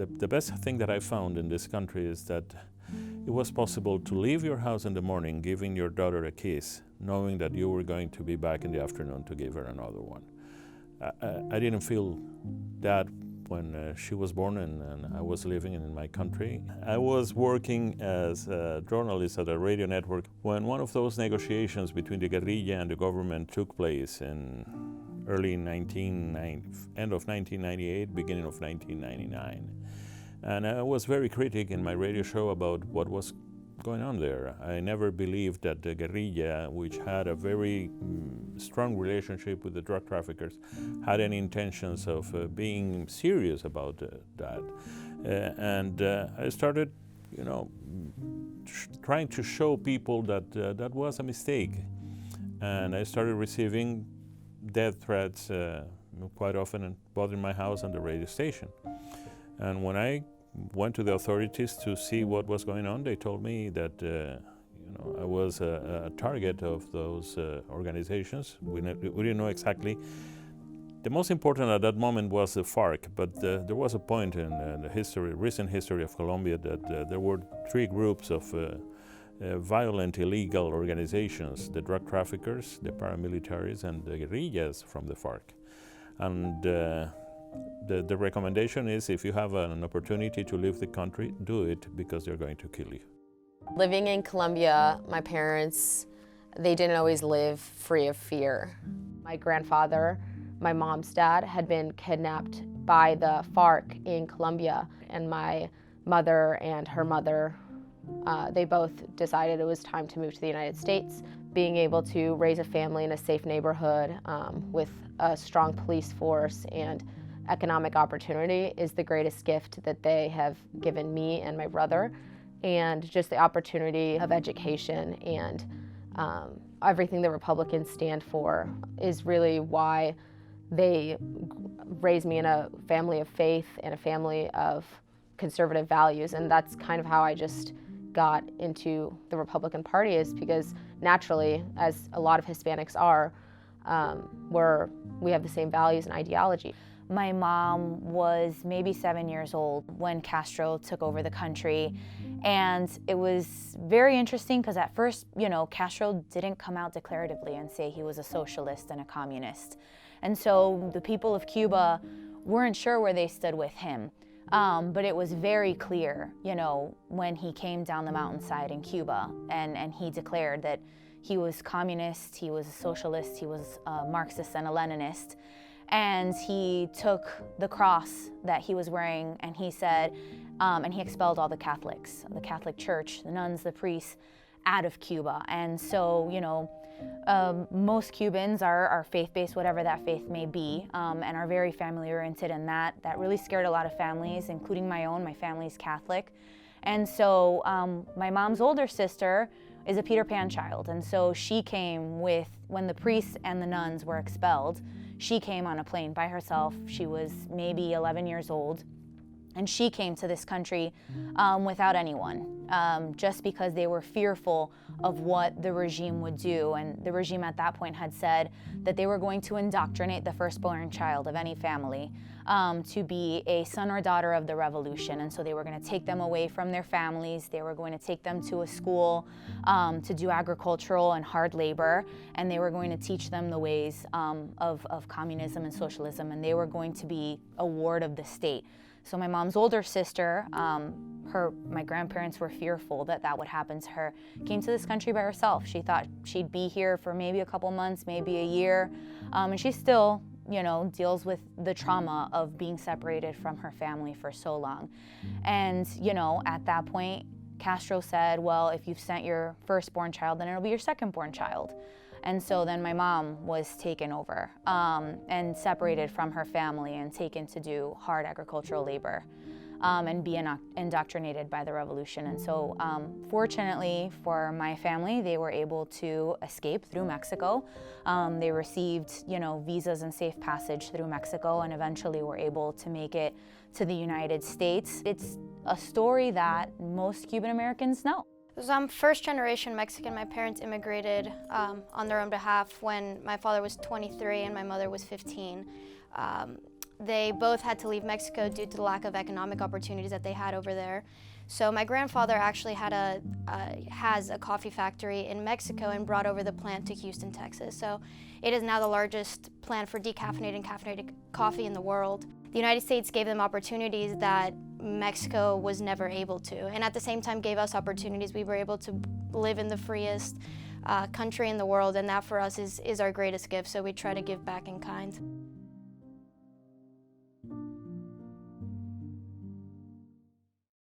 the best thing that I found in this country is that it was possible to leave your house in the morning giving your daughter a kiss, knowing that you were going to be back in the afternoon to give her another one. I didn't feel that when she was born and I was living in my country. I was working as a journalist at a radio network when one of those negotiations between the guerrilla and the government took place in end of 1998, beginning of 1999. And I was very critical in my radio show about what was going on there. I never believed that the guerrilla, which had a very strong relationship with the drug traffickers, had any intentions of being serious about that. I started, trying to show people that that was a mistake. And I started receiving death threats quite often, both in my house and the radio station. And when I went to the authorities to see what was going on, they told me that I was a target of those organizations. We didn't know exactly. The most important at that moment was the FARC, but there was a point in the recent history of Colombia that there were three groups of violent illegal organizations: the drug traffickers, the paramilitaries, and the guerrillas from the FARC. And the recommendation is, if you have an opportunity to leave the country, do it, because they're going to kill you. Living in Colombia, my parents, they didn't always live free of fear. My grandfather, my mom's dad, had been kidnapped by the FARC in Colombia, and my mother and her mother, they both decided it was time to move to the United States. Being able to raise a family in a safe neighborhood with a strong police force and economic opportunity is the greatest gift that they have given me and my brother. And just the opportunity of education and everything the Republicans stand for is really why they raised me in a family of faith and a family of conservative values. And that's kind of how I just got into the Republican Party, is because naturally, as a lot of Hispanics are, we have the same values and ideology. My mom was maybe 7 years old when Castro took over the country. And it was very interesting because at first, Castro didn't come out declaratively and say he was a socialist and a communist. And so the people of Cuba weren't sure where they stood with him. But it was very clear, when he came down the mountainside in Cuba and he declared that he was communist, he was a socialist, he was a Marxist and a Leninist. And he took the cross that he was wearing and he said, and he expelled all the Catholics, the Catholic Church, the nuns, the priests, out of Cuba. And so, most Cubans are faith-based, whatever that faith may be, and are very family-oriented, and that really scared a lot of families, including my own. My family's Catholic. And so my mom's older sister is a Peter Pan child, and so she came when the priests and the nuns were expelled, she came on a plane by herself. She was maybe 11 years old. And she came to this country without anyone, just because they were fearful of what the regime would do. And the regime at that point had said that they were going to indoctrinate the firstborn child of any family to be a son or daughter of the revolution. And so they were going to take them away from their families. They were going to take them to a school to do agricultural and hard labor. And they were going to teach them the ways of communism and socialism. And they were going to be a ward of the state. So my mom's older sister, my grandparents were fearful that would happen to her, came to this country by herself. She thought she'd be here for maybe a couple months, maybe a year, and she still, deals with the trauma of being separated from her family for so long. And, at that point, Castro said, well, if you've sent your firstborn child, then it'll be your secondborn child. And so then my mom was taken over and separated from her family and taken to do hard agricultural labor and be indoctrinated by the revolution. And so fortunately for my family, they were able to escape through Mexico. They received, visas and safe passage through Mexico and eventually were able to make it to the United States. It's a story that most Cuban Americans know. I'm first generation Mexican. My parents immigrated on their own behalf when my father was 23 and my mother was 15. They both had to leave Mexico due to the lack of economic opportunities that they had over there. So my grandfather actually has a coffee factory in Mexico and brought over the plant to Houston, Texas. So it is now the largest plant for decaffeinated and caffeinated coffee in the world. The United States gave them opportunities that Mexico was never able to, and at the same time gave us opportunities. We were able to live in the freest country in the world, and that for us is our greatest gift, so we try to give back in kind.